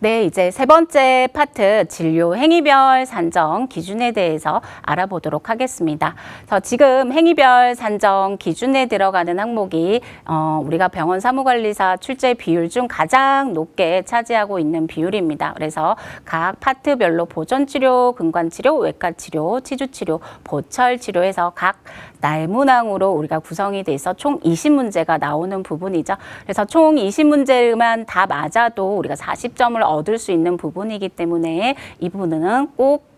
네, 이제 세 번째 파트 진료 행위별 산정 기준에 대해서 알아보도록 하겠습니다. 그래서 지금 행위별 산정 기준에 들어가는 항목이 우리가 병원 사무관리사 출제 비율 중 가장 높게 차지하고 있는 비율입니다. 그래서 각 파트별로 보존치료, 근관치료, 외과치료, 치주치료, 보철치료에서 각 날문항으로 우리가 구성이 돼서 총 20문제가 나오는 부분이죠. 그래서 총 20문제만 다 맞아도 우리가 40점을 얻을 수 있는 부분이기 때문에 이 부분은 꼭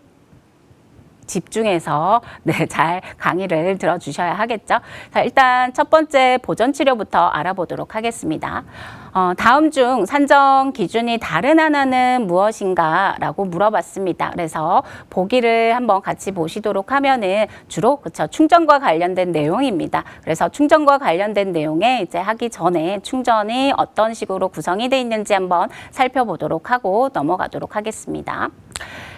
집중해서 잘 강의를 들어주셔야 하겠죠. 자, 일단 첫 번째 보존치료부터 알아보도록 하겠습니다. 다음 중 산정 기준이 다른 하나는 무엇인가 라고 물어봤습니다. 그래서 보기를 한번 같이 보시도록 하면은 주로 충전과 관련된 내용입니다. 그래서 충전과 관련된 내용에 이제 하기 전에 충전이 어떤 식으로 구성이 되어 있는지 한번 살펴보도록 하고 넘어가도록 하겠습니다.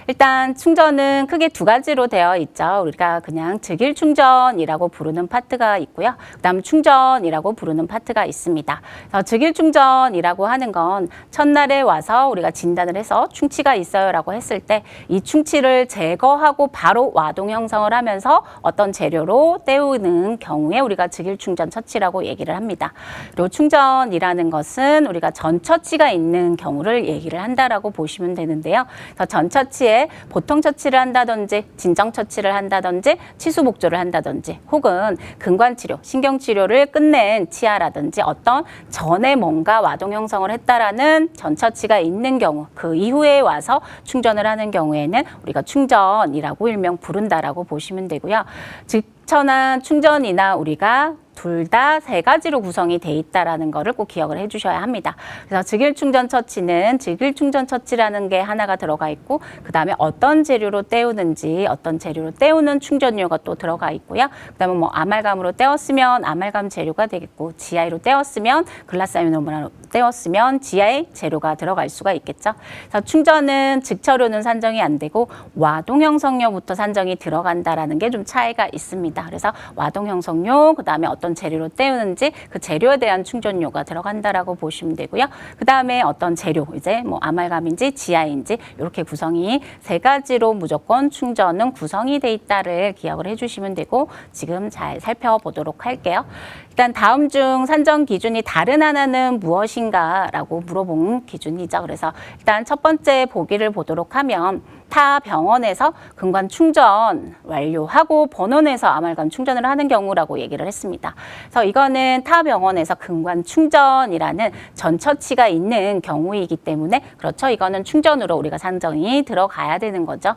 일단 충전은 크게 두 가지로 되어 있죠. 우리가 그냥 즉일 충전이라고 부르는 파트가 있고요. 그다음 충전이라고 부르는 파트가 있습니다. 그래서 즉일 충전이라고 하는 건 첫날에 와서 우리가 진단을 해서 충치가 있어요라고 했을 때 이 충치를 제거하고 바로 와동 형성을 하면서 어떤 재료로 때우는 경우에 우리가 즉일 충전 처치라고 얘기를 합니다. 그리고 충전이라는 것은 우리가 전 처치가 있는 경우를 얘기를 한다라고 보시면 되는데요. 그래서 전 처치에 보통 처치를 한다든지 진정 처치를 한다든지 치수 목조를 한다든지 혹은 근관치료, 신경치료를 끝낸 치아라든지 어떤 전에 뭔가 와동 형성을 했다라는 전 처치가 있는 경우 그 이후에 와서 충전을 하는 경우에는 우리가 충전이라고 일명 부른다라고 보시면 되고요. 직천한 충전이나 우리가 둘 다 세 가지로 구성이 돼 있다라는 거를 꼭 기억을 해주셔야 합니다. 그래서 즉일 충전 처치는 즉일 충전 처치라는 게 하나가 들어가 있고 그 다음에 어떤 재료로 때우는지 어떤 재료로 때우는 충전료가 또 들어가 있고요. 그 다음에 뭐 아말감으로 때웠으면 아말감 재료가 되겠고 GI로 때웠으면 글라스아미노로 때웠으면 GI 재료가 들어갈 수가 있겠죠. 그래서 충전은 즉처료는 산정이 안 되고 와동 형성료부터 산정이 들어간다라는 게 좀 차이가 있습니다. 그래서 와동 형성료 그 다음에 어떤 재료로 때우는지 그 재료에 대한 충전료가 들어간다라고 보시면 되고요. 그 다음에 어떤 재료, 이제 뭐 아말감인지 GI인지 이렇게 구성이 세 가지로 무조건 충전은 구성이 돼 있다를 기억을 해주시면 되고 지금 잘 살펴보도록 할게요. 일단 다음 중 산정 기준이 다른 하나는 무엇인가라고 물어본 기준이죠. 그래서 일단 첫 번째 보기를 보도록 하면 타 병원에서 근관 충전 완료하고 본원에서 아말감 충전을 하는 경우라고 얘기를 했습니다. 그래서 이거는 타 병원에서 근관 충전이라는 전 처치가 있는 경우이기 때문에 그렇죠. 이거는 충전으로 우리가 산정이 들어가야 되는 거죠.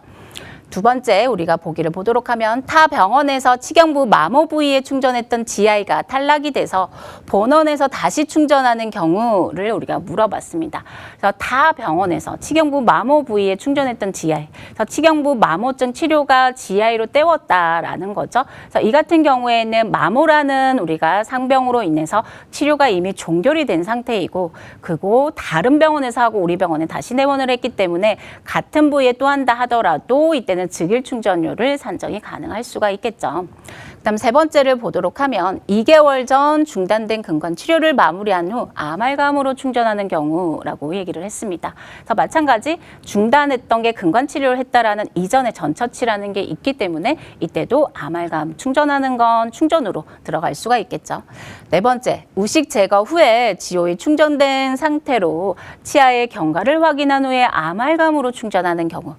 두 번째 우리가 보기를 보도록 하면 타 병원에서 치경부 마모 부위에 충전했던 GI가 탈락이 돼서 본원에서 다시 충전하는 경우를 우리가 물어봤습니다. 그래서 타 병원에서 치경부 마모 부위에 충전했던 GI, 그래서 치경부 마모증 치료가 GI로 때웠다라는 거죠. 그래서 이 같은 경우에는 마모라는 우리가 상병으로 인해서 치료가 이미 종결이 된 상태이고 그리고 다른 병원에서 하고 우리 병원에 다시 내원을 했기 때문에 같은 부위에 또 한다 하더라도 이때는 즉일 충전료를 산정이 가능할 수가 있겠죠. 그다음 세 번째를 보도록 하면 2개월 전 중단된 근관 치료를 마무리한 후 아말감으로 충전하는 경우라고 얘기를 했습니다. 그래서 마찬가지 중단했던 게 근관 치료를 했다라는 이전의 전처치라는 게 있기 때문에 이때도 아말감 충전하는 건 충전으로 들어갈 수가 있겠죠. 네 번째, 우식 제거 후에 지오이 충전된 상태로 치아의 경과를 확인한 후에 아말감으로 충전하는 경우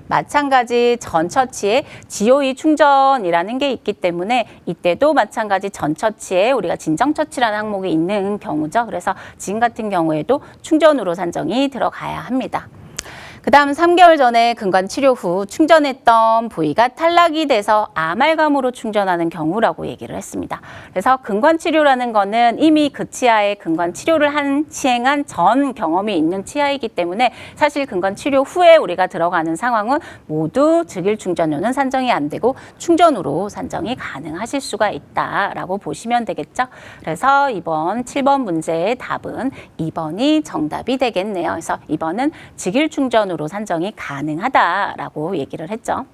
마찬가지 전처치에 GOE 충전이라는 게 있기 때문에 이때도 마찬가지 전처치에 우리가 진정처치라는 항목이 있는 경우죠. 그래서 지금 같은 경우에도 충전으로 산정이 들어가야 합니다. 그 다음 3개월 전에 근관 치료 후 충전했던 부위가 탈락이 돼서 아말감으로 충전하는 경우라고 얘기를 했습니다. 그래서 근관 치료라는 거는 이미 그 치아에 근관 치료를 시행한 전 경험이 있는 치아이기 때문에 사실 근관 치료 후에 우리가 들어가는 상황은 모두 즉일 충전료는 산정이 안 되고 충전으로 산정이 가능하실 수가 있다라고 보시면 되겠죠. 그래서 이번 7번 문제의 답은 2번이 정답이 되겠네요. 그래서 2번은 즉일 충전으로 산정이 가능하다라고 얘기를 했죠.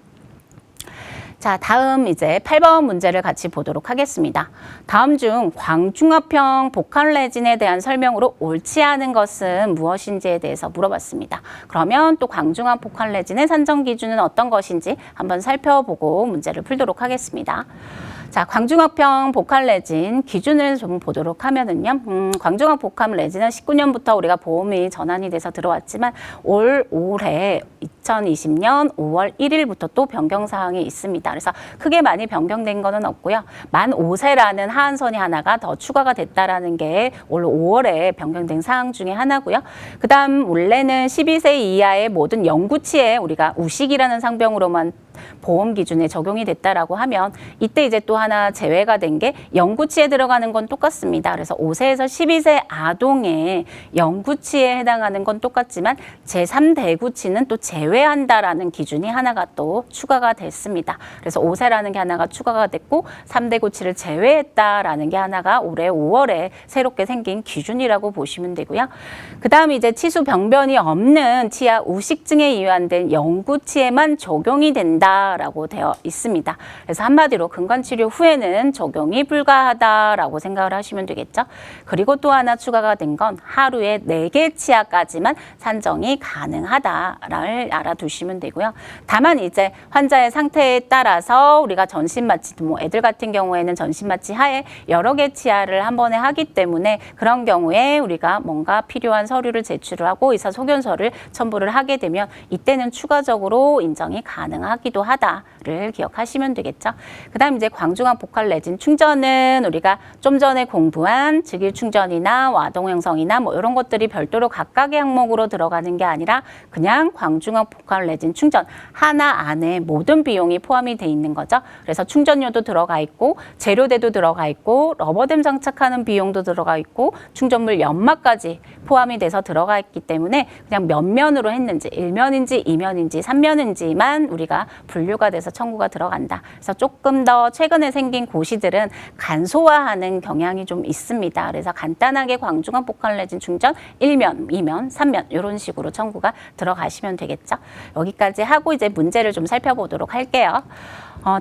자, 다음 이제 8번 문제를 같이 보도록 하겠습니다. 다음 중 광중합형 복합레진에 대한 설명으로 옳지 않은 것은 무엇인지에 대해서 물어봤습니다. 그러면 또 광중합 복합레진의 산정 기준은 어떤 것인지 한번 살펴보고 문제를 풀도록 하겠습니다. 자, 광중합형 복합레진 기준을 좀 보도록 하면은요. 광중합 복합레진은 19년부터 우리가 보험이 전환이 돼서 들어왔지만 올해 2020년 5월 1일부터 또 변경사항이 있습니다. 그래서 크게 많이 변경된 거는 없고요. 만 5세라는 하한선이 하나가 더 추가가 됐다라는 게 올 5월에 변경된 사항 중에 하나고요. 그 다음 원래는 12세 이하의 모든 영구치에 우리가 우식이라는 상병으로만 보험 기준에 적용이 됐다라고 하면 이때 이제 또 하나 제외가 된 게 영구치에 들어가는 건 똑같습니다. 그래서 5세에서 12세 아동의 영구치에 해당하는 건 똑같지만 제3대구치는 또 제외한다라는 기준이 하나가 또 추가가 됐습니다. 그래서 5세라는 게 하나가 추가가 됐고 3대구치를 제외했다라는 게 하나가 올해 5월에 새롭게 생긴 기준이라고 보시면 되고요. 그 다음 이제 치수 병변이 없는 치아 우식증에 이완된 영구치에만 적용이 된다라고 되어 있습니다. 그래서 한마디로 근관치료 후에는 적용이 불가하다라고 생각을 하시면 되겠죠. 그리고 또 하나 추가가 된 건 하루에 4개 치아까지만 산정이 가능하다를 알아두시면 되고요. 다만 이제 환자의 상태에 따라서 우리가 전신마취, 뭐 애들 같은 경우에는 전신마취 하에 여러 개 치아를 한 번에 하기 때문에 그런 경우에 우리가 뭔가 필요한 서류를 제출을 하고 의사소견서를 첨부를 하게 되면 이때는 추가적으로 인정이 가능하기도 하다를 기억하시면 되겠죠. 그 다음 이제 광중합 복합레진 충전은 우리가 좀 전에 공부한 즉일 충전이나 와동 형성이나 뭐 이런 것들이 별도로 각각의 항목으로 들어가는 게 아니라 그냥 광중합 복합레진 충전 하나 안에 모든 비용이 포함이 돼 있는 거죠. 그래서 충전료도 들어가 있고 재료대도 들어가 있고 러버댐 장착하는 비용도 들어가 있고 충전물 연마까지 포함이 돼서 들어가 있기 때문에 그냥 몇 면으로 했는지 1면인지 2면인지 3면인지만 우리가 분류가 돼서 청구가 들어간다. 그래서 조금 더 최근에 생긴 고시들은 간소화하는 경향이 좀 있습니다. 그래서 간단하게 광중합 복합레진 충전 1면, 2면, 3면 이런 식으로 청구가 들어가시면 되겠죠. 여기까지 하고 이제 문제를 좀 살펴보도록 할게요.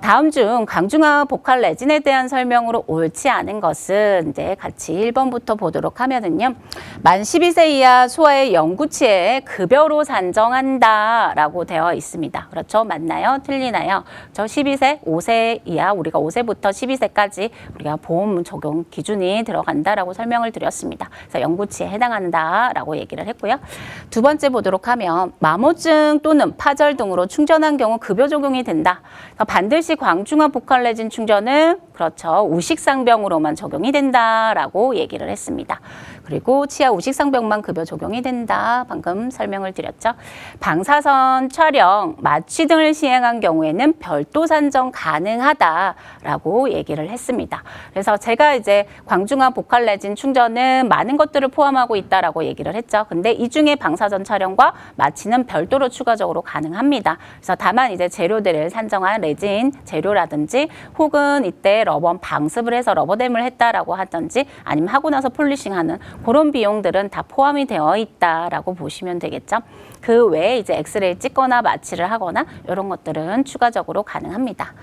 다음 중 광중합 복합레진에 대한 설명으로 옳지 않은 것은 이제 같이 1번부터 보도록 하면은요. 만 12세 이하 소아의 영구치에 급여로 산정한다라고 되어 있습니다. 그렇죠? 맞나요? 틀리나요? 저 12세, 5세 이하 우리가 5세부터 12세까지 우리가 보험 적용 기준이 들어간다라고 설명을 드렸습니다. 그래서 영구치에 해당한다라고 얘기를 했고요. 두 번째 보도록 하면 마모증 또는 파절 등으로 충전한 경우 급여 적용이 된다. 반드시 광중합 복합레진 충전은 그렇죠. 우식상병으로만 적용이 된다라고 얘기를 했습니다. 그리고 치아 우식상병만 급여 적용이 된다. 방금 설명을 드렸죠. 방사선 촬영, 마취 등을 시행한 경우에는 별도 산정 가능하다라고 얘기를 했습니다. 그래서 제가 이제 광중합 복합레진 충전은 많은 것들을 포함하고 있다라고 얘기를 했죠. 근데 이 중에 방사선 촬영과 마취는 별도로 추가적으로 가능합니다. 그래서 다만 이제 재료들을 산정한 레진 재료라든지 혹은 이때 러버 방습을 해서 러버댐을 했다라고 하든지 아니면 하고 나서 폴리싱하는 그런 비용들은 다 포함이 되어 있다라고 보시면 되겠죠. 그 외에 이제 엑스레이 찍거나 마취를 하거나 이런 것들은 추가적으로 가능합니다.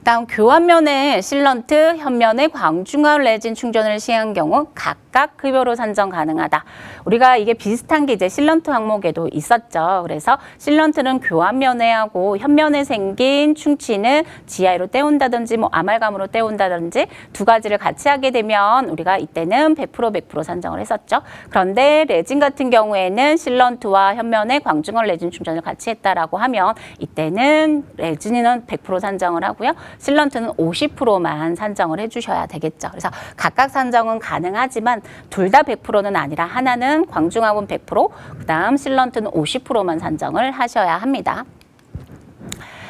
다음 교환면에 실런트, 현면에 광중합 레진 충전을 시행한 경우 각각 급여로 산정 가능하다. 우리가 이게 비슷한 게 이제 실런트 항목에도 있었죠. 그래서 실런트는 교환면에하고 현면에 생긴 충치는 지하로 떼온다든지 뭐 아말감으로 떼온다든지 두 가지를 같이 하게 되면 우리가 이때는 100% 산정을 했었죠. 그런데 레진 같은 경우에는 실런트와 현면에 광중합 레진 충전을 같이 했다라고 하면 이때는 레진은 100% 산정을 하고요. 실런트는 50%만 산정을 해주셔야 되겠죠. 그래서 각각 산정은 가능하지만 둘 다 100%는 아니라 하나는 광중합은 100%, 그 다음 실런트는 50%만 산정을 하셔야 합니다.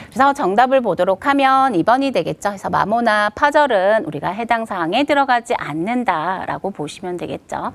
그래서 정답을 보도록 하면 2번이 되겠죠. 그래서 마모나 파절은 우리가 해당 사항에 들어가지 않는다라고 보시면 되겠죠.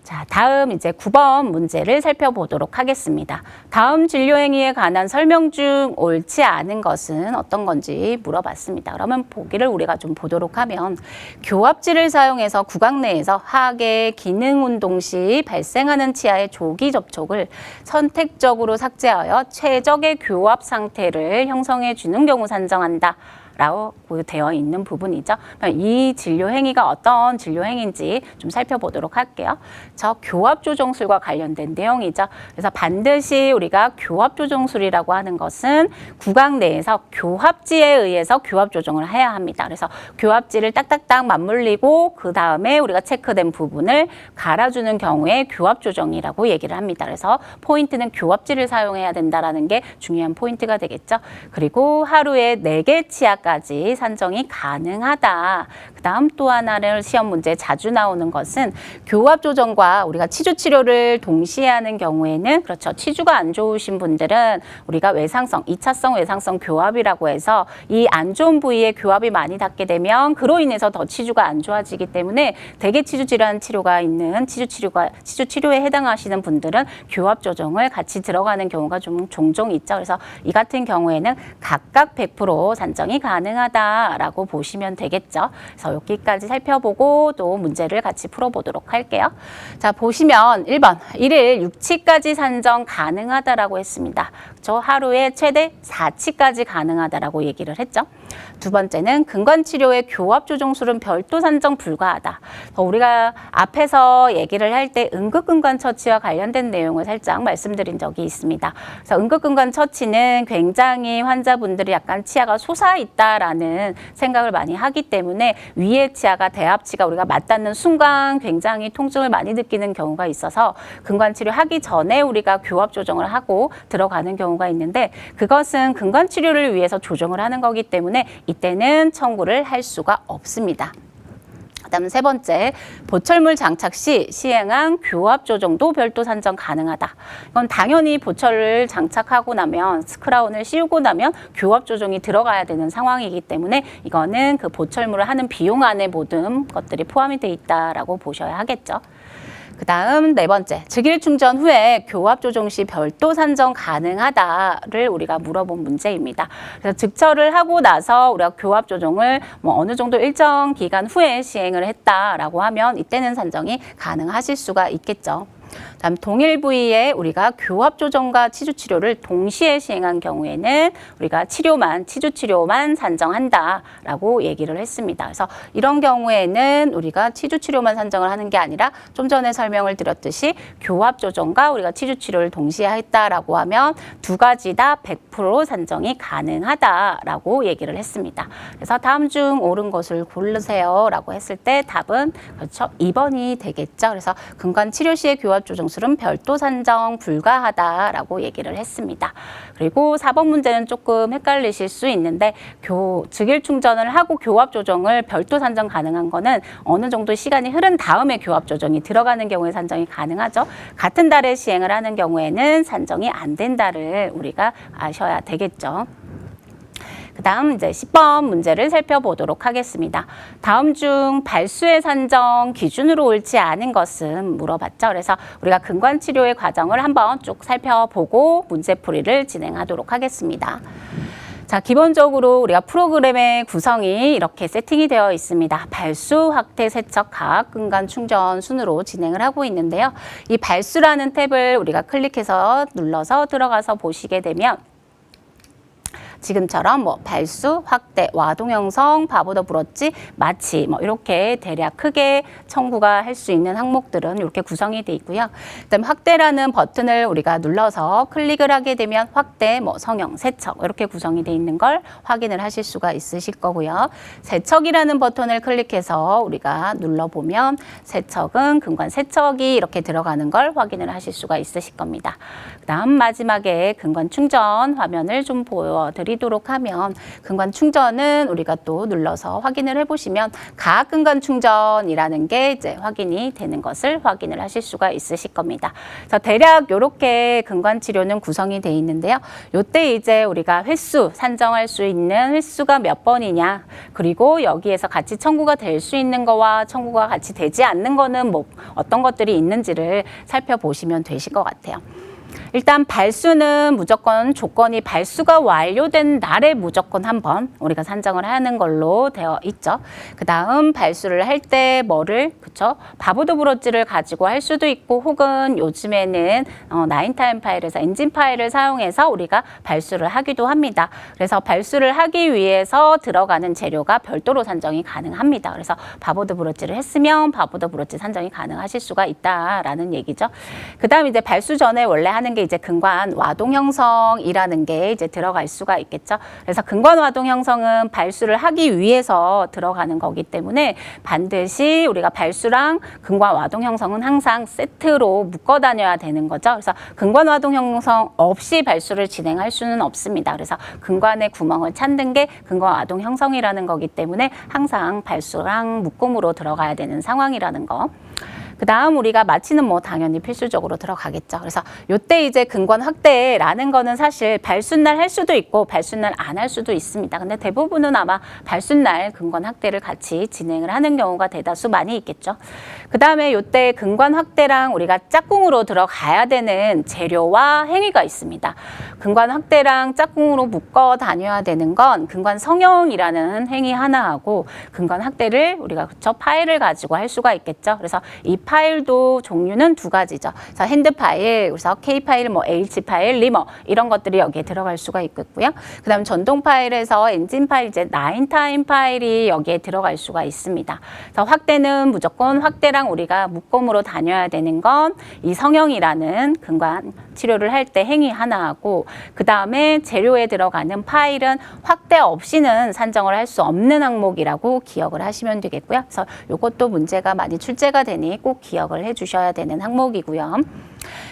자, 다음 이제 9번 문제를 살펴보도록 하겠습니다. 다음 진료 행위에 관한 설명 중 옳지 않은 것은 어떤 건지 물어봤습니다. 그러면 보기를 우리가 좀 보도록 하면 교합지를 사용해서 구강 내에서 하악의 기능 운동 시 발생하는 치아의 조기 접촉을 선택적으로 삭제하여 최적의 교합 상태를 형성해 주는 경우 산정한다. 라고 되어 있는 부분이죠. 이 진료 행위가 어떤 진료 행위인지 좀 살펴보도록 할게요. 저 교합 조정술과 관련된 내용이죠. 그래서 반드시 우리가 교합 조정술이라고 하는 것은 구강 내에서 교합지에 의해서 교합 조정을 해야 합니다. 그래서 교합지를 딱딱딱 맞물리고 그 다음에 우리가 체크된 부분을 갈아주는 경우에 교합 조정이라고 얘기를 합니다. 그래서 포인트는 교합지를 사용해야 된다라는 게 중요한 포인트가 되겠죠. 그리고 하루에 4개 치아 까지 산정이 가능하다. 그 다음 또 하나를 시험 문제에 자주 나오는 것은 교합 조정과 우리가 치주 치료를 동시에 하는 경우에는 그렇죠. 치주가 안 좋으신 분들은 우리가 외상성, 2차성 외상성 교합이라고 해서 이 안 좋은 부위에 교합이 많이 닿게 되면 그로 인해서 더 치주가 안 좋아지기 때문에 대개 치주 질환 치료가 있는 치주 치료에 해당하시는 분들은 교합 조정을 같이 들어가는 경우가 좀 종종 있죠. 그래서 이 같은 경우에는 각각 100% 산정이 가능하다라고 보시면 되겠죠. 그래서 여기까지 살펴보고 또 문제를 같이 풀어보도록 할게요. 자, 보시면 1번, 1일 6치까지 산정 가능하다라고 했습니다. 저 하루에 최대 4치까지 가능하다라고 얘기를 했죠. 두 번째는 근관치료의 교합조정술은 별도 산정 불가하다. 우리가 앞에서 얘기를 할 때 응급근관처치와 관련된 내용을 살짝 말씀드린 적이 있습니다. 그래서 응급근관처치는 굉장히 환자분들이 약간 치아가 솟아있다라는 생각을 많이 하기 때문에 위의 치아가 대합치가 우리가 맞닿는 순간 굉장히 통증을 많이 느끼는 경우가 있어서 근관치료 하기 전에 우리가 교합조정을 하고 들어가는 경우가 있는데 그것은 근관치료를 위해서 조정을 하는 거기 때문에 이때는 청구를 할 수가 없습니다. 그다음 세 번째, 보철물 장착 시 시행한 교합 조정도 별도 산정 가능하다. 이건 당연히 보철을 장착하고 나면 크라운을 씌우고 나면 교합 조정이 들어가야 되는 상황이기 때문에 이거는 그 보철물을 하는 비용 안에 모든 것들이 포함이 돼 있다라고 보셔야 하겠죠. 그 다음 네 번째, 즉일 충전 후에 교합 조정 시 별도 산정 가능하다를 우리가 물어본 문제입니다. 그래서 즉처를 하고 나서 우리가 교합 조정을 어느 정도 일정 기간 후에 시행을 했다라고 하면 이때는 산정이 가능하실 수가 있겠죠. 다음 동일 부위에 우리가 교합 조정과 치주 치료를 동시에 시행한 경우에는 우리가 치주 치료만 산정한다라고 얘기를 했습니다. 그래서 이런 경우에는 우리가 치주 치료만 산정을 하는 게 아니라 좀 전에 설명을 드렸듯이 교합 조정과 우리가 치주 치료를 동시에 했다라고 하면 두 가지 다 100% 산정이 가능하다라고 얘기를 했습니다. 그래서 다음 중 옳은 것을 고르세요라고 했을 때 답은 그렇죠 2번이 되겠죠. 그래서 근관 치료 시의 교합 조정술은 별도 산정 불가하다라고 얘기를 했습니다. 그리고 4번 문제는 조금 헷갈리실 수 있는데 즉일 충전을 하고 교합 조정을 별도 산정 가능한 거는 어느 정도 시간이 흐른 다음에 교합 조정이 들어가는 경우에 산정이 가능하죠. 같은 달에 시행을 하는 경우에는 산정이 안 된다를 우리가 아셔야 되겠죠. 그 다음 이제 10번 문제를 살펴보도록 하겠습니다. 다음 중 발수의 산정 기준으로 옳지 않은 것은 물어봤죠. 그래서 우리가 근관치료의 과정을 한번 쭉 살펴보고 문제풀이를 진행하도록 하겠습니다. 자, 기본적으로 우리가 프로그램의 구성이 이렇게 세팅이 되어 있습니다. 발수, 확대, 세척, 가악, 근관, 충전 순으로 진행을 하고 있는데요. 이 발수라는 탭을 우리가 클릭해서 눌러서 들어가서 보시게 되면 지금처럼 발수, 확대, 와동 형성, 바보더 불었지, 마치 이렇게 대략 크게 청구가 할 수 있는 항목들은 이렇게 구성이 돼 있고요. 그다음 확대라는 버튼을 우리가 눌러서 클릭을 하게 되면 확대, 성형, 세척 이렇게 구성이 돼 있는 걸 확인을 하실 수가 있으실 거고요. 세척이라는 버튼을 클릭해서 우리가 눌러보면 세척은 근관 세척이 이렇게 들어가는 걸 확인을 하실 수가 있으실 겁니다. 그다음 마지막에 근관 충전 화면을 좀 보여드리겠습니다. 보여드리도록 하면 근관 충전은 우리가 또 눌러서 확인을 해보시면 가압 근관 충전이라는 게 이제 확인이 되는 것을 확인을 하실 수가 있으실 겁니다. 그래서 대략 이렇게 근관 치료는 구성이 되어 있는데요. 이때 이제 우리가 횟수 산정할 수 있는 횟수가 몇 번이냐, 그리고 여기에서 같이 청구가 될 수 있는 거와 청구가 같이 되지 않는 거는 뭐 어떤 것들이 있는지를 살펴보시면 되실 것 같아요. 일단 발수는 무조건 조건이 발수가 완료된 날에 무조건 한 번 우리가 산정을 하는 걸로 되어 있죠. 그 다음 발수를 할 때 뭐를, 그쵸? 바보드 브러지를 가지고 할 수도 있고, 혹은 요즘에는 나인타임 파일에서 엔진 파일을 사용해서 우리가 발수를 하기도 합니다. 그래서 발수를 하기 위해서 들어가는 재료가 별도로 산정이 가능합니다. 그래서 바보드 브러지를 했으면 바보드 브러지 산정이 가능하실 수가 있다라는 얘기죠. 그 다음 이제 발수 전에 원래 하는 게 이제 근관 와동 형성이라는 게 이제 들어갈 수가 있겠죠. 그래서 근관 와동 형성은 발수를 하기 위해서 들어가는 거기 때문에 반드시 우리가 발수랑 근관 와동 형성은 항상 세트로 묶어 다녀야 되는 거죠. 그래서 근관 와동 형성 없이 발수를 진행할 수는 없습니다. 그래서 근관의 구멍을 찾는 게 근관 와동 형성이라는 거기 때문에 항상 발수랑 묶음으로 들어가야 되는 상황이라는 거. 그 다음 우리가 마취는 뭐 당연히 필수적으로 들어가겠죠. 그래서 요때 이제 근관 확대라는 거는 사실 발수날 할 수도 있고 발수날 안 할 수도 있습니다. 근데 대부분은 아마 발수날 근관 확대를 같이 진행을 하는 경우가 대다수 많이 있겠죠. 그 다음에 요때 근관 확대랑 우리가 짝꿍으로 들어가야 되는 재료와 행위가 있습니다. 근관 확대랑 짝꿍으로 묶어 다녀야 되는 건 근관 성형이라는 행위 하나 하고, 근관 확대를 우리가 그쵸 파일을 가지고 할 수가 있겠죠. 그래서 이 파일도 종류는 두 가지죠. 그래서 핸드 파일, 그래서 K 파일, 뭐 H 파일, 리머 이런 것들이 여기에 들어갈 수가 있겠고요. 그다음 전동 파일에서 엔진 파일, 이제 나인타임 파일이 여기에 들어갈 수가 있습니다. 그래서 확대는 무조건 확대랑 우리가 묶음으로 다녀야 되는 건 이 성형이라는 근관 치료를 할 때 행위 하나 하고, 그 다음에 재료에 들어가는 파일은 확대 없이는 산정을 할 수 없는 항목이라고 기억을 하시면 되겠고요. 그래서 이것도 문제가 많이 출제가 되니 꼭 기억을 해주셔야 되는 항목이고요.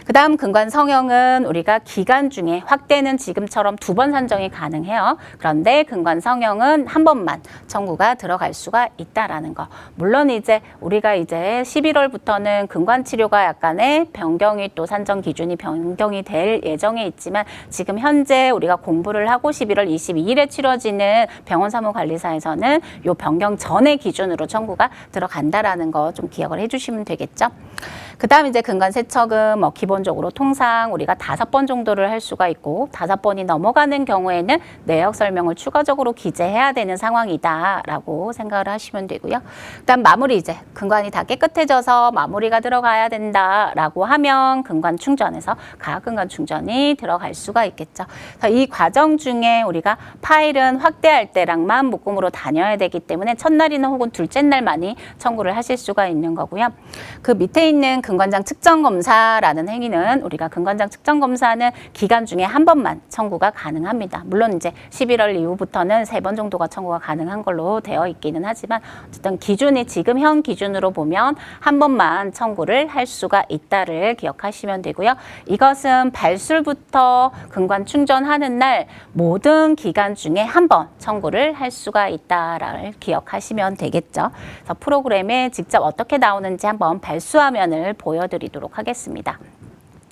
그 다음 근관 성형은 우리가 기간 중에 확대는 지금처럼 2번 산정이 가능해요. 그런데 근관 성형은 한 번만 청구가 들어갈 수가 있다라는 거. 물론 이제 우리가 이제 11월부터는 근관 치료가 약간의 변경이 또 산정 기준이 변경이 될 예정에 있지만, 지금 현재 우리가 공부를 하고 11월 22일에 치러지는 병원 사무관리사에서는 요 변경 전의 기준으로 청구가 들어간다라는 거 좀 기억을 해주시면 되겠죠. 그 다음 이제 근관 세척은 뭐 기본적으로 통상 우리가 5번 정도를 할 수가 있고, 5번이 넘어가는 경우에는 내역 설명을 추가적으로 기재해야 되는 상황이다라고 생각을 하시면 되고요. 그다음 마무리, 이제 근관이 다 깨끗해져서 마무리가 들어가야 된다라고 하면 근관 충전에서 가압 근관 충전이 들어갈 수가 있겠죠. 그래서 이 과정 중에 우리가 파일은 확대할 때랑만 묶음으로 다녀야 되기 때문에 첫날이나 혹은 둘째 날만이 청구를 하실 수가 있는 거고요. 그 밑에 있는 근관장 측정 검사라는 행위는 우리가 근관장 측정 검사는 기간 중에 한 번만 청구가 가능합니다. 물론 이제 11월 이후부터는 3번 정도가 청구가 가능한 걸로 되어 있기는 하지만, 어쨌든 기준이 지금 현 기준으로 보면 한 번만 청구를 할 수가 있다를 기억하시면 되고요. 이것은 발술부터 근관 충전하는 날 모든 기간 중에 한 번 청구를 할 수가 있다를 기억하시면 되겠죠. 그래서 프로그램에 직접 어떻게 나오는지 한번 발수 화면을 보여드리도록 하겠습니다.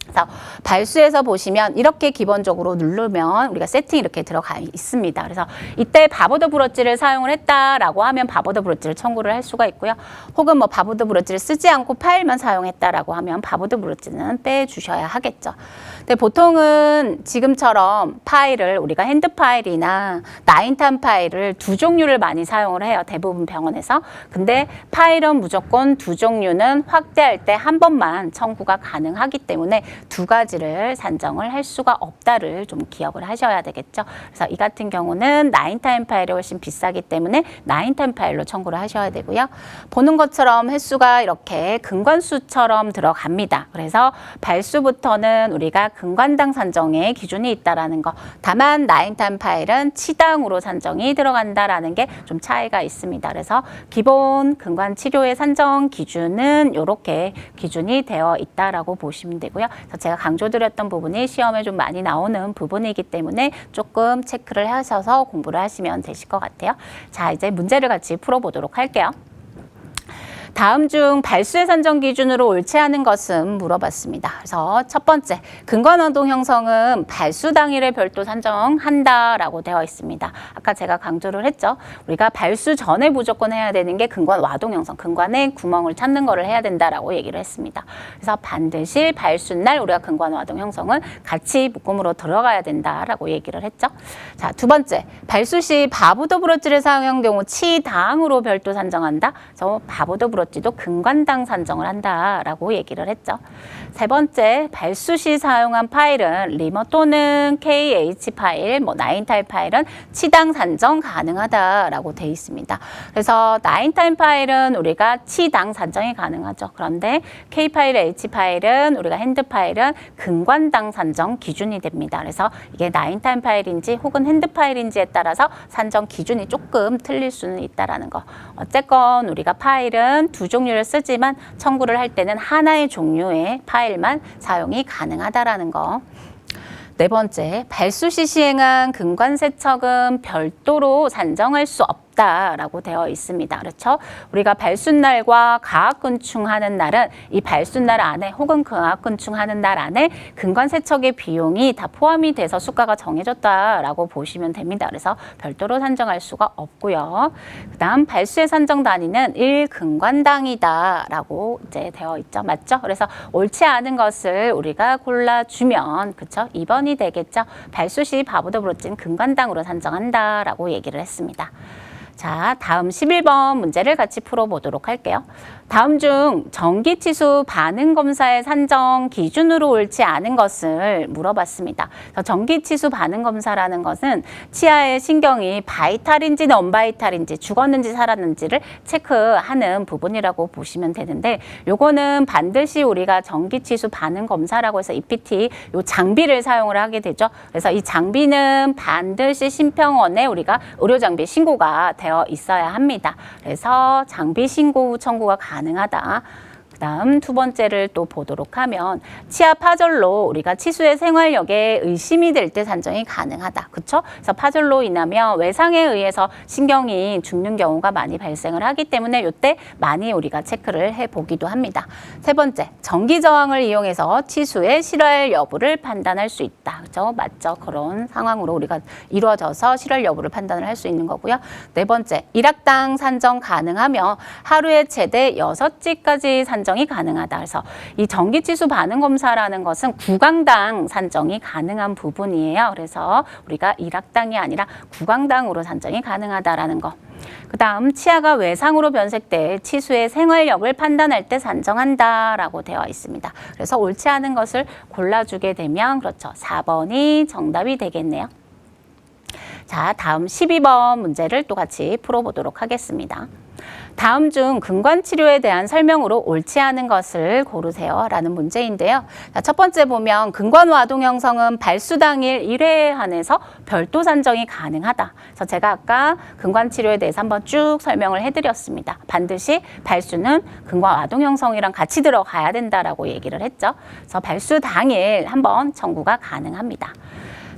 그래서 발수에서 보시면 이렇게 기본적으로 누르면 우리가 세팅이 이렇게 들어가 있습니다. 그래서 이때 바보드 브러지를 사용을 했다라고 하면 바보드 브러지를 청구를 할 수가 있고요. 혹은 뭐 바보드 브러지를 쓰지 않고 파일만 사용했다라고 하면 바보드 브러지는 빼주셔야 하겠죠. 근데 보통은 지금처럼 파일을 우리가 핸드 파일이나 나인타임 파일을 두 종류를 많이 사용을 해요. 대부분 병원에서. 근데 파일은 무조건 두 종류는 확대할 때 한 번만 청구가 가능하기 때문에 두 가지를 산정을 할 수가 없다를 좀 기억을 하셔야 되겠죠. 그래서 이 같은 경우는 나인타임 파일이 훨씬 비싸기 때문에 나인타임 파일로 청구를 하셔야 되고요. 보는 것처럼 횟수가 이렇게 근관수처럼 들어갑니다. 그래서 발수부터는 우리가 근관당 산정에 기준이 있다라는 거. 다만 나인타임 파일은 치당으로 산정이 들어간다라는 게 좀 차이가 있습니다. 그래서 기본 근관 치료의 산정 기준은 이렇게 기준이 되어 있다라고 보시면 되고요. 그래서 제가 강조드렸던 부분이 시험에 좀 많이 나오는 부분이기 때문에 조금 체크를 하셔서 공부를 하시면 되실 것 같아요. 자, 이제 문제를 같이 풀어보도록 할게요. 다음 중 발수의 산정 기준으로 옳지 않은 것은 물어봤습니다. 그래서 첫 번째, 근관화동 형성은 발수 당일에 별도 산정한다라고 되어 있습니다. 아까 제가 강조를 했죠. 우리가 발수 전에 무조건 해야 되는 게 근관화동 형성, 근관에 구멍을 찾는 거를 해야 된다라고 얘기를 했습니다. 그래서 반드시 발수날 우리가 근관화동 형성은 같이 묶음으로 들어가야 된다라고 얘기를 했죠. 자, 두 번째, 발수 시 바보도 브로치를 사용한 경우 치당으로 별도 산정한다. 그래서 바보도 브로치도 근관당 산정을 한다라고 얘기를 했죠. 세 번째, 발수 시 사용한 파일은 리머 또는 KH 파일, 나인타임 파일은 치당 산정 가능하다라고 돼 있습니다. 그래서 나인타임 파일은 우리가 치당 산정이 가능하죠. 그런데 K 파일, H 파일은 우리가 핸드 파일은 근관당 산정 기준이 됩니다. 그래서 이게 나인타임 파일인지 혹은 핸드 파일인지에 따라서 산정 기준이 조금 틀릴 수는 있다라는 거. 어쨌건 우리가 파일은 두 종류를 쓰지만 청구를 할 때는 하나의 종류의 파일만 사용이 가능하다라는 거. 네 번째, 발수 시 시행한 근관세척은 별도로 산정할 수 없다라고 되어 있습니다. 그렇죠? 우리가 발수날과 가압근충하는 날은 이 발수날 안에 혹은 가압근충하는 날 안에 근관세척의 비용이 다 포함이 돼서 수가가 정해졌다라고 보시면 됩니다. 그래서 별도로 산정할 수가 없고요. 그다음 발수의 산정 단위는 1근관당이다라고 이제 되어 있죠. 맞죠? 그래서 옳지 않은 것을 우리가 골라주면 그렇죠? 2번이 되겠죠. 발수 시 바보도 브로치는 근관당으로 산정한다라고 얘기를 했습니다. 자, 다음 11번 문제를 같이 풀어보도록 할게요. 다음 중 전기치수 반응검사의 산정 기준으로 옳지 않은 것을 물어봤습니다. 전기치수 반응검사라는 것은 치아의 신경이 바이탈인지 넌바이탈인지 죽었는지 살았는지를 체크하는 부분이라고 보시면 되는데 요거는 반드시 우리가 전기치수 반응검사라고 해서 EPT 요 장비를 사용을 하게 되죠. 그래서 이 장비는 반드시 심평원에 우리가 의료장비 신고가 되어 있어야 합니다. 그래서 장비 신고 후 청구가 가능하다. 그다음 두 번째를 또 보도록 하면 치아 파절로 우리가 치수의 생활력에 의심이 될 때 산정이 가능하다. 그렇죠? 그래서 파절로 인하면 외상에 의해서 신경이 죽는 경우가 많이 발생을 하기 때문에 이때 많이 우리가 체크를 해보기도 합니다. 세 번째, 전기 저항을 이용해서 치수의 실활 여부를 판단할 수 있다. 그렇죠? 맞죠? 그런 상황으로 우리가 이루어져서 실활 여부를 판단을 할 수 있는 거고요. 네 번째, 일학당 산정 가능하며 하루에 최대 6지까지 산정이 가능하다. 그래서 이 전기치수 반응검사라는 것은 구강당 산정이 가능한 부분이에요. 그래서 우리가 일학당이 아니라 구강당으로 산정이 가능하다라는 거. 그 다음 치아가 외상으로 변색돼 치수의 생활력을 판단할 때 산정한다라고 되어 있습니다. 그래서 옳지 않은 것을 골라주게 되면 그렇죠. 4번이 정답이 되겠네요. 자, 다음 12번 문제를 또 같이 풀어보도록 하겠습니다. 다음 중 근관치료에 대한 설명으로 옳지 않은 것을 고르세요 라는 문제인데요. 자, 첫 번째 보면 근관화동 형성은 발수 당일 1회에 한해서 별도 산정이 가능하다. 그래서 제가 아까 근관치료에 대해서 한번 쭉 설명을 해드렸습니다. 반드시 발수는 근관화동 형성이랑 같이 들어가야 된다라고 얘기를 했죠. 그래서 발수 당일 한번 청구가 가능합니다.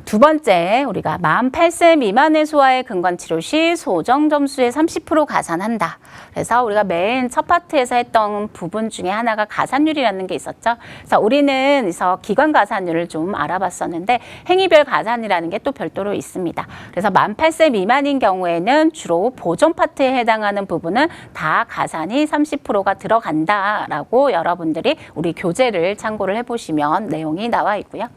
두 번째, 우리가 48세 미만의 소아의 근관치료 시 소정 점수의 30% 가산한다. 그래서 우리가 맨 첫 파트에서 했던 부분 중에 하나가 가산율이라는 게 있었죠. 그래서 우리는 그래서 기관 가산율을 좀 알아봤었는데 행위별 가산이라는 게 또 별도로 있습니다. 그래서 48세 미만인 경우에는 주로 보존 파트에 해당하는 부분은 다 가산이 30%가 들어간다라고 여러분들이 우리 교재를 참고를 해보시면 내용이 나와 있고요.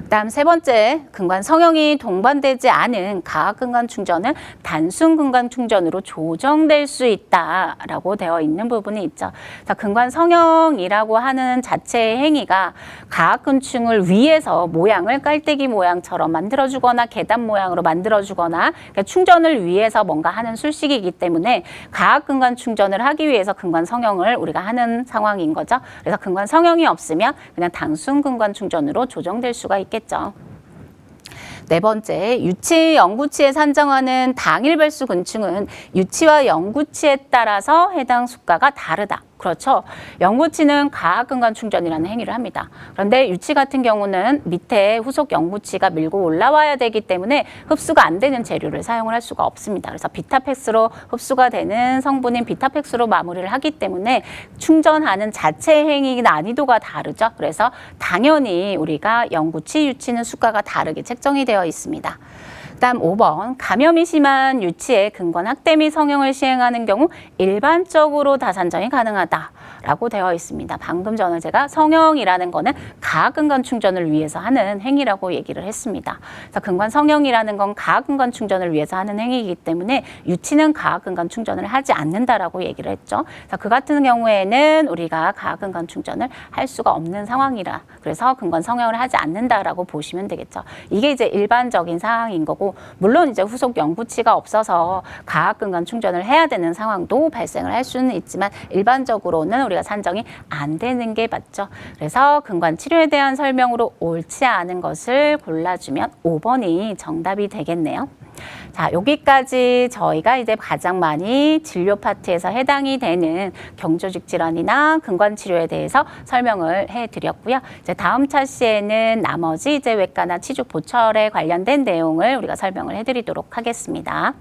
그다음 세 번째, 근관 성형이 동반되지 않은 가압근관 충전은 단순 근관 충전으로 조정될 수 있다라고 되어 있는 부분이 있죠. 그래서 근관 성형이라고 하는 자체의 행위가 가압근충을 위해서 모양을 깔때기 모양처럼 만들어주거나 계단 모양으로 만들어주거나 그러니까 충전을 위해서 뭔가 하는 술식이기 때문에 가압근관 충전을 하기 위해서 근관 성형을 우리가 하는 상황인 거죠. 그래서 근관 성형이 없으면 그냥 단순 근관 충전으로 조정될 수가 있겠죠. 네 번째, 유치, 영구치에 산정하는 당일 발수 근충은 유치와 영구치에 따라서 해당 수가가 다르다. 그렇죠. 영구치는 가학근관 충전이라는 행위를 합니다. 그런데 유치 같은 경우는 밑에 후속 영구치가 밀고 올라와야 되기 때문에 흡수가 안 되는 재료를 사용을 할 수가 없습니다. 그래서 비타팩스로 흡수가 되는 성분인 비타팩스로 마무리를 하기 때문에 충전하는 자체 행위 난이도가 다르죠. 그래서 당연히 우리가 영구치, 유치는 수가가 다르게 책정이 되어 있습니다. 그다음 5번, 감염이 심한 유치의 근권 학대 및 성형을 시행하는 경우 일반적으로 다산정이 가능하다라고 되어 있습니다. 방금 전에 제가 성형이라는 거는 가학근관 충전을 위해서 하는 행위라고 얘기를 했습니다. 그래서 근관 성형이라는 건 가학근관 충전을 위해서 하는 행위이기 때문에 유치는 가학근관 충전을 하지 않는다라고 얘기를 했죠. 그래서 그 같은 경우에는 우리가 가학근관 충전을 할 수가 없는 상황이라 그래서 근관 성형을 하지 않는다라고 보시면 되겠죠. 이게 이제 일반적인 사항인 거고 물론 이제 후속 영구치가 없어서 가학근관 충전을 해야 되는 상황도 발생을 할 수는 있지만 일반적으로는 우리가 산정이 안 되는 게 맞죠. 그래서 근관 치료에 대한 설명으로 옳지 않은 것을 골라주면 5번이 정답이 되겠네요. 자, 여기까지 저희가 이제 가장 많이 진료 파트에서 해당이 되는 경조직 질환이나 근관 치료에 대해서 설명을 해드렸고요. 이제 다음 차시에는 나머지 이제 외과나 치주 보철에 관련된 내용을 우리가 설명을 해드리도록 하겠습니다.